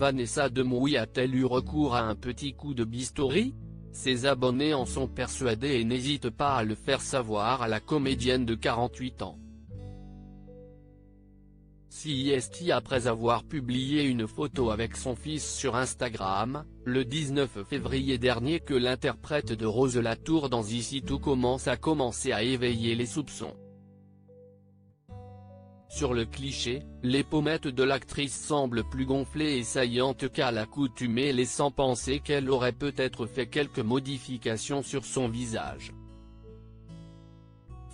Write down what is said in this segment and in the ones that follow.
Vanessa Demouy a-t-elle eu recours à un petit coup de bistouri? Ses abonnés en sont persuadés et n'hésitent pas à le faire savoir à la comédienne de 48 ans. CIST après avoir publié une photo avec son fils sur Instagram, le 19 février dernier que l'interprète de Rose Latour dans Ici tout commence a commencé à éveiller les soupçons. Sur le cliché, les pommettes de l'actrice semblent plus gonflées et saillantes qu'à l'accoutumée, laissant penser qu'elle aurait peut-être fait quelques modifications sur son visage.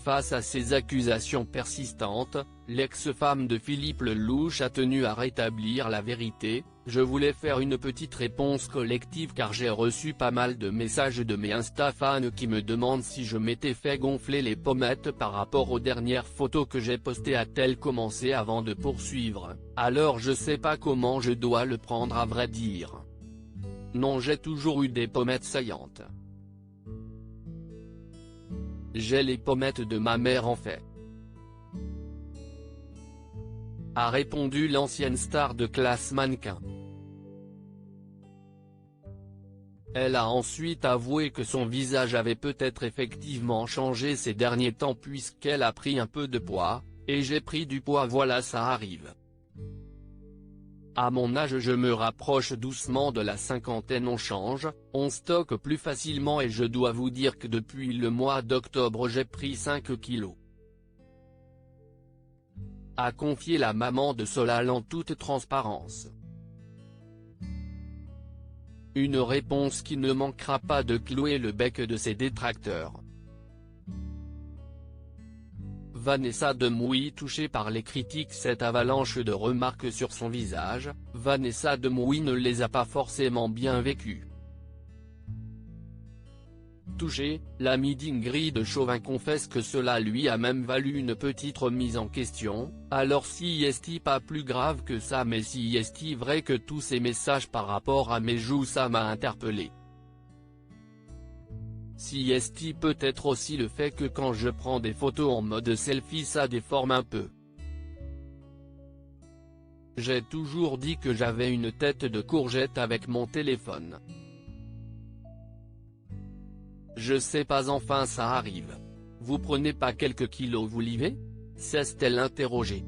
Face à ces accusations persistantes, l'ex-femme de Philippe Lelouch a tenu à rétablir la vérité. Je voulais faire une petite réponse collective car j'ai reçu pas mal de messages de mes Insta fans qui me demandent si je m'étais fait gonfler les pommettes par rapport aux dernières photos que j'ai postées, a-t-elle commencé avant de poursuivre. Alors je sais pas comment je dois le prendre à vrai dire. Non, j'ai toujours eu des pommettes saillantes. J'ai les pommettes de ma mère en fait. A répondu l'ancienne star de classe mannequin. Elle a ensuite avoué que son visage avait peut-être effectivement changé ces derniers temps puisqu'elle a pris un peu de poids, et j'ai pris du poids, voilà, ça arrive. À mon âge je me rapproche doucement de la cinquantaine, on change, on stocke plus facilement et je dois vous dire que depuis le mois d'octobre j'ai pris 5 kilos. A confié la maman de Solal en toute transparence. Une réponse qui ne manquera pas de clouer le bec de ses détracteurs. Vanessa Demouy touchée par les critiques. Cette avalanche de remarques sur son visage, Vanessa Demouy ne les a pas forcément bien vécues. Touchée, l'amie d'Ingrid Chauvin confesse que cela lui a même valu une petite remise en question. Alors si est-il pas plus grave que ça, mais si est-il vrai que tous ces messages par rapport à mes joues ça m'a interpellé. Si est-il peut-être aussi le fait que quand je prends des photos en mode selfie ça déforme un peu. J'ai toujours dit que j'avais une tête de courgette avec mon téléphone. Je sais pas, enfin ça arrive. Vous prenez pas quelques kilos vous livez? S'est-elle interrogée.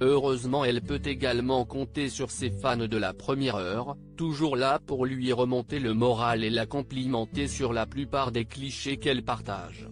Heureusement elle peut également compter sur ses fans de la première heure, toujours là pour lui remonter le moral et la complimenter sur la plupart des clichés qu'elle partage.